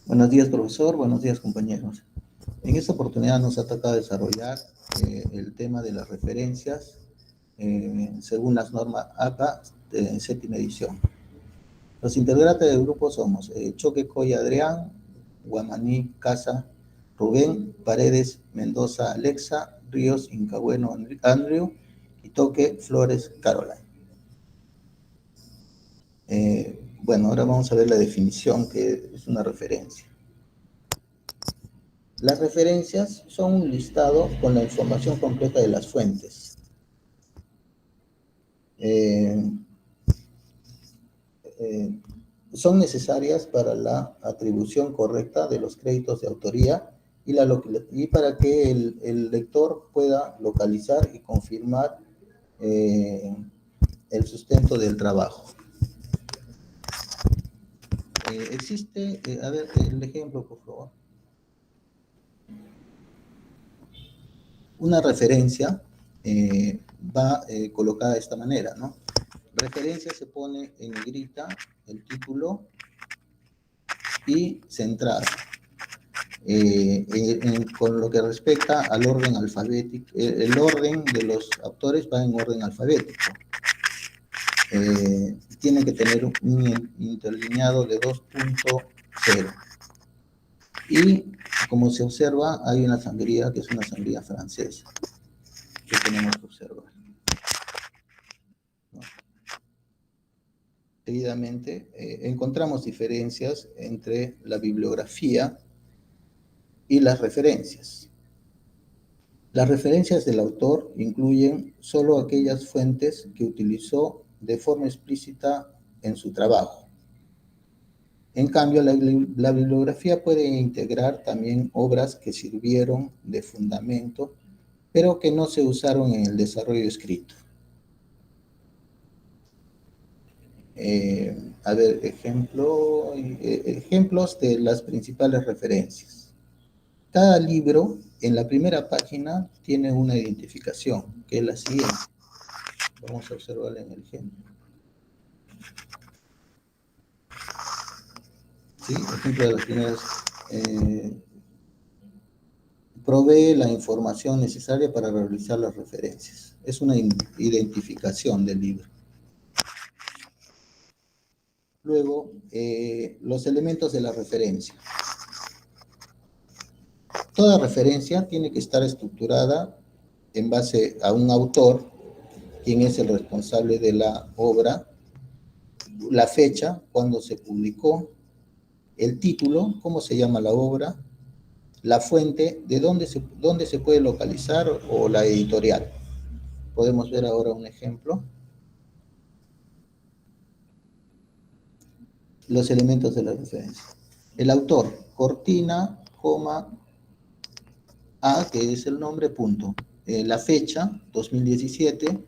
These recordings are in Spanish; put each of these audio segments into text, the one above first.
Buenos días, profesor. Buenos días, compañeros. En esta oportunidad nos ha tocado desarrollar el tema de las referencias según las normas APA de séptima edición. Los integrantes del grupo somos Choque Coya Adrián, Guamaní Casa Rubén, Paredes Mendoza Alexa, Ríos Incabueno Andrew y Toque Flores Caroline. Bueno, ahora vamos a ver la definición, que es una referencia. Las referencias son un listado con la información completa de las fuentes. Son necesarias para la atribución correcta de los créditos de autoría y para que el lector pueda localizar y confirmar el sustento del trabajo. Existe, a ver, el ejemplo, por favor. Una referencia va colocada de esta manera, ¿no? Referencia se pone en negrita el título y centrado. Con lo que respecta al orden alfabético, el orden de los autores va en orden alfabético. Tiene que tener un interlineado de 2.0. Y como se observa, hay una sangría que es una sangría francesa que tenemos que observar. ¿No? Seguidamente, encontramos diferencias entre la bibliografía y las referencias. Las referencias del autor incluyen solo aquellas fuentes que utilizó de forma explícita en su trabajo. En cambio, la bibliografía puede integrar también obras que sirvieron de fundamento, pero que no se usaron en el desarrollo escrito. A ver, ejemplos de las principales referencias. Cada libro en la primera página tiene una identificación, que es la siguiente. Vamos a observarla en el ejemplo. ¿Sí? Ejemplo de las primeras. Provee la información necesaria para realizar las referencias. Es una identificación del libro. Luego, los elementos de la referencia. Toda referencia tiene que estar estructurada en base a un autor, quien es el responsable de la obra, la fecha, cuando se publicó, el título, cómo se llama la obra, la fuente, de dónde se puede localizar, o la editorial. Podemos ver ahora un ejemplo. Los elementos de la referencia. El autor, cortina, coma, A, que es el nombre, punto. La fecha, 2017.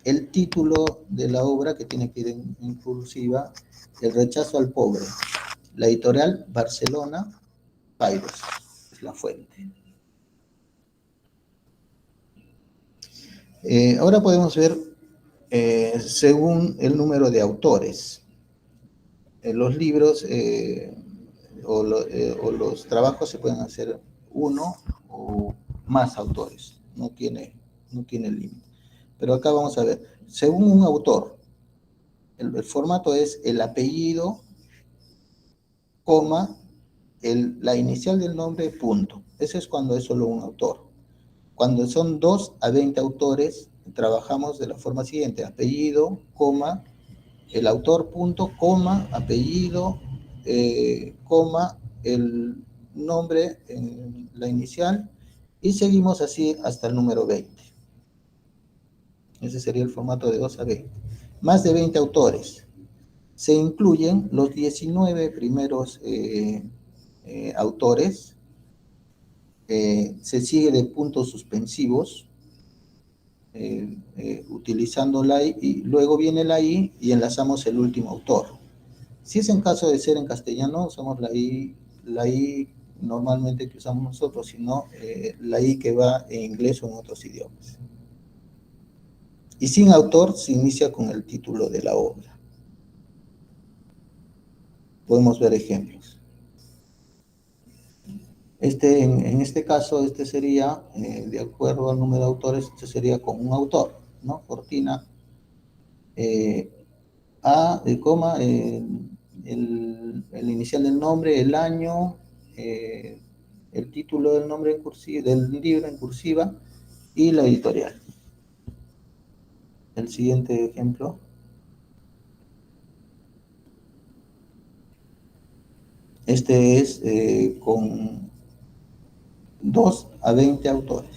El título de la obra, que tiene que ir en cursiva. El rechazo al pobre. La editorial, Barcelona, Pairos, es la fuente. Ahora podemos ver según el número de autores. Los libros o los trabajos se pueden hacer uno o más autores, no tiene límite. Pero acá vamos a ver, según un autor, el formato es el apellido, coma, la inicial del nombre, punto. Eso es cuando es solo un autor. Cuando son 2 a 20 autores, trabajamos de la forma siguiente: apellido, coma, el autor, punto, coma, apellido, coma, el nombre, la inicial, y seguimos así hasta el número 20. Ese sería el formato de 2 a 20. Más de 20 autores. Se incluyen los 19 primeros autores. Se sigue de puntos suspensivos, utilizando la I, y luego viene la I y enlazamos el último autor. Si es en caso de ser en castellano, usamos la I normalmente que usamos nosotros, sino la I que va en inglés o en otros idiomas. Y sin autor se inicia con el título de la obra. Podemos ver ejemplos. En este caso, este sería, de acuerdo al número de autores, este sería con un autor, ¿no? Cortina, eh, A, coma, el inicial del nombre, el año, el título del nombre en cursiva, del libro en cursiva y la editorial. El siguiente ejemplo. Este es con 2 a 20 autores.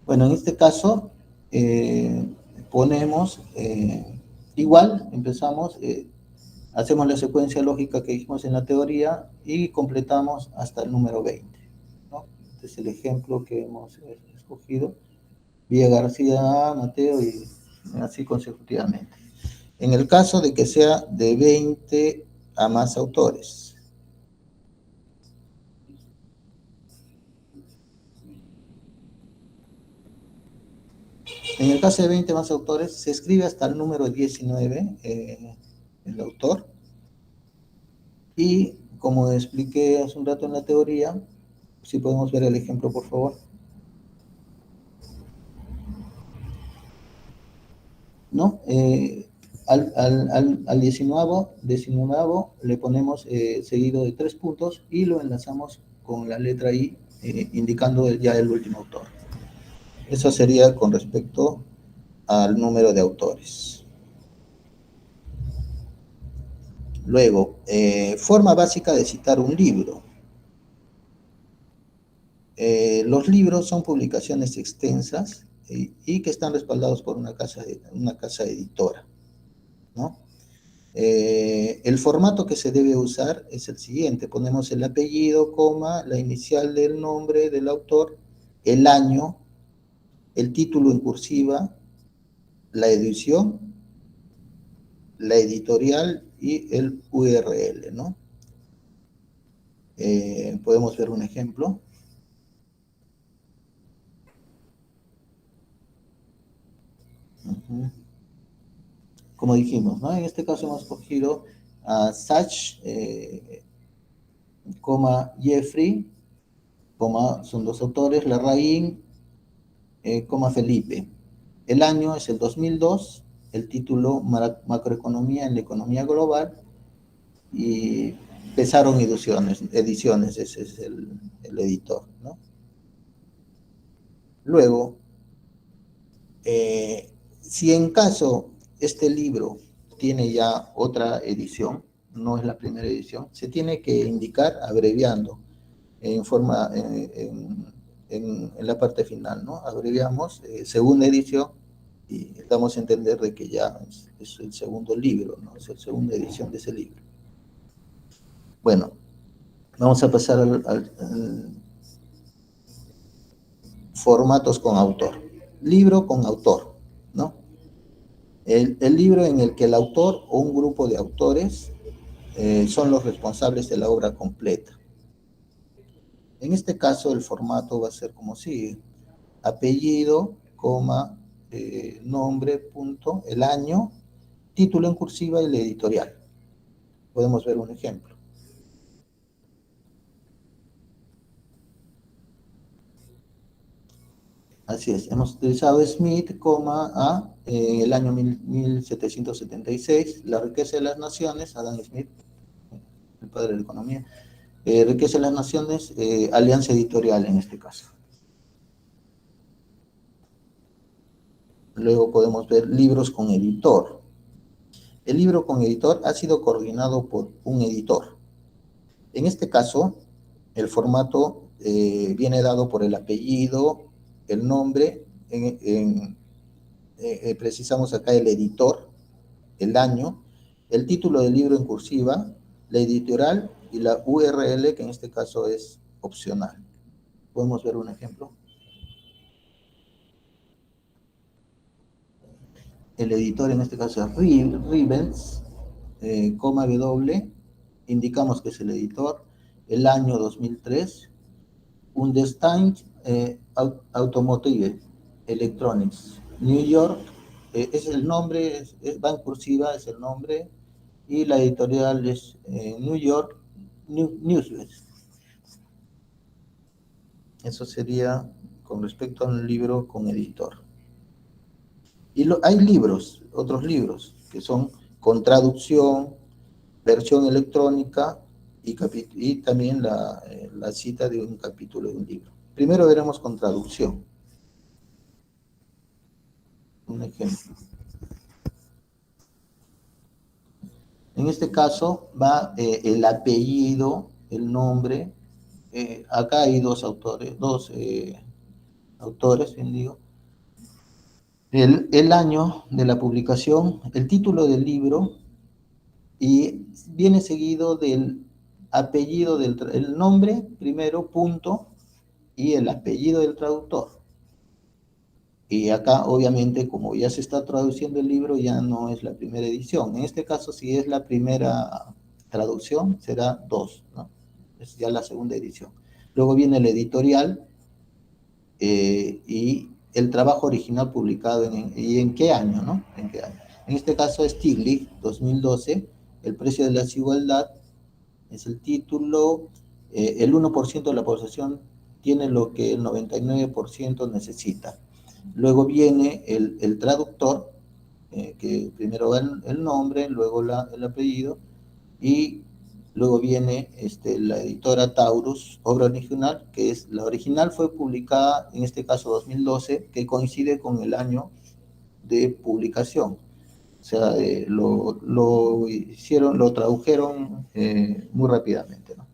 Bueno, en este caso ponemos, igual empezamos, hacemos la secuencia lógica que dijimos en la teoría y completamos hasta el número 20, ¿no? Este es el ejemplo que hemos escogido. Villa García, Mateo y así consecutivamente. En el caso de que sea de 20 a más autores. En el caso de 20 más autores, se escribe hasta el número 19, el autor, y como expliqué hace un rato en la teoría, si podemos ver el ejemplo, por favor. ¿No? Al 19 le ponemos seguido de 3 puntos y lo enlazamos con la letra I, indicando ya el último autor. Eso sería con respecto al número de autores. Luego, forma básica de citar un libro. Los libros son publicaciones extensas y que están respaldados por una casa editora, ¿no? El formato que se debe usar es el siguiente: ponemos el apellido, coma, la inicial del nombre del autor, el año, el título en cursiva, la edición, la editorial y el URL, ¿no? Podemos ver un ejemplo. Como dijimos, ¿no? En este caso hemos cogido a Sach, Jeffrey, son 2 autores, Larraín, Felipe. El año es el 2002, el título Macroeconomía en la economía global y Pesaron ediciones, ese es el editor, ¿no? Luego, si en caso este libro tiene ya otra edición, no es la primera edición, se tiene que indicar abreviando en forma, en la parte final, ¿no? Abreviamos segunda edición y damos a entender de que ya es el segundo libro, ¿no? Es la segunda edición de ese libro. Bueno, vamos a pasar al formatos con autor. Libro con autor, ¿no? El libro en el que el autor o un grupo de autores son los responsables de la obra completa. En este caso, el formato va a ser como sigue: apellido, coma, nombre, punto, el año, título en cursiva y la editorial. Podemos ver un ejemplo. Así es, hemos utilizado Smith, a en el año 1776, La riqueza de las naciones, Adam Smith, el padre de la economía, Riqueza de las naciones, Alianza Editorial en este caso. Luego podemos ver libros con editor. El libro con editor ha sido coordinado por un editor. En este caso, el formato viene dado por el apellido, el nombre, precisamos acá el editor, el año, el título del libro en cursiva, la editorial y la URL, que en este caso es opcional. Podemos ver un ejemplo. El editor en este caso es Rivens, coma W, indicamos que es el editor, el año 2003, Undestein Automotive Electronics, New York, es el nombre, va en cursiva, es el nombre, y la editorial es New York Newsweek. Eso sería con respecto a un libro con editor. Y hay libros, otros libros, que son con traducción, versión electrónica y también la cita de un capítulo de un libro. Primero veremos con traducción. Un ejemplo. En este caso va el apellido, el nombre. Acá hay dos autores, bien digo. El año de la publicación, el título del libro, y viene seguido del apellido el nombre, primero, punto, y el apellido del traductor. Y acá, obviamente, como ya se está traduciendo el libro, ya no es la primera edición. En este caso, si es la primera traducción, será 2, ¿no? Es ya la segunda edición. Luego viene el editorial y el trabajo original publicado y en qué año, ¿no? ¿En qué año? En este caso, Stiglitz, 2012, El precio de la desigualdad, es el título. El 1% de la población tiene lo que el 99% necesita. Luego viene el traductor, que primero va el nombre, luego el apellido, y luego viene la editora Taurus, obra original, que es la original, fue publicada en este caso 2012, que coincide con el año de publicación. O sea, lo tradujeron muy rápidamente, ¿no?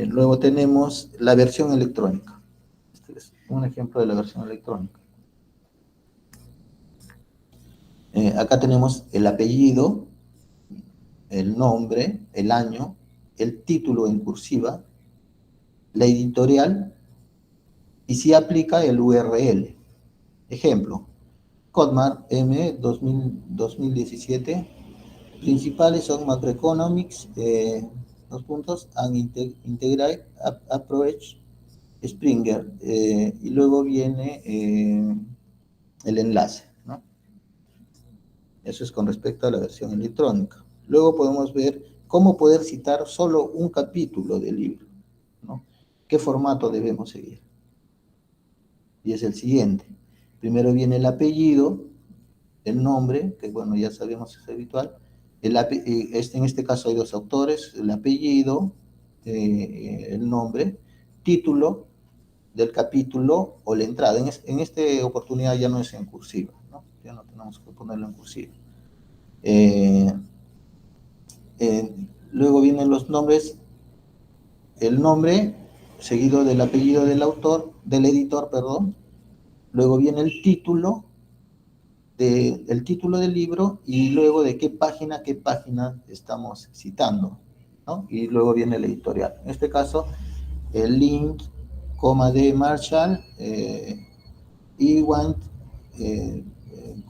Luego tenemos la versión electrónica. Este es un ejemplo de la versión electrónica. Acá tenemos el apellido, el nombre, el año, el título en cursiva, la editorial y si aplica el URL. Ejemplo, Codmar M 2017. Principales son Macroeconomics, dos puntos, and Integrate Approach, Springer, y luego viene el enlace, ¿no? Eso es con respecto a la versión electrónica. Luego podemos ver cómo poder citar solo un capítulo del libro, ¿no? ¿Qué formato debemos seguir? Y es el siguiente. Primero viene el apellido, el nombre, que bueno, ya sabemos es habitual. En este caso hay dos autores, el apellido, el nombre, título del capítulo o la entrada. En esta oportunidad ya no es en cursiva, ¿no? Ya no tenemos que ponerlo en cursiva. Luego vienen los nombres, el nombre seguido del apellido del autor, del editor, perdón. Luego viene el título del libro y luego de qué página estamos citando, ¿no? Y luego viene el editorial. En este caso, el link, coma de Marshall, Ewand,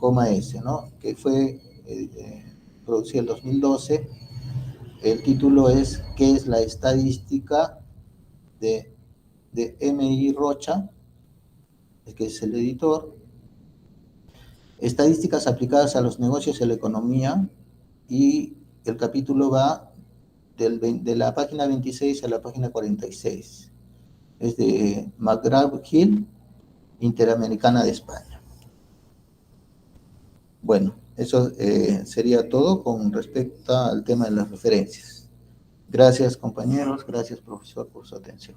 coma S, ¿no? Que fue producido en 2012. El título es ¿qué es la estadística de M.I. Rocha? Que es el editor. Estadísticas aplicadas a los negocios y a la economía, y el capítulo va de la página 26 a la página 46. Es de McGraw-Hill, Interamericana de España. Bueno, eso sería todo con respecto al tema de las referencias. Gracias, compañeros. Gracias, profesor, por su atención.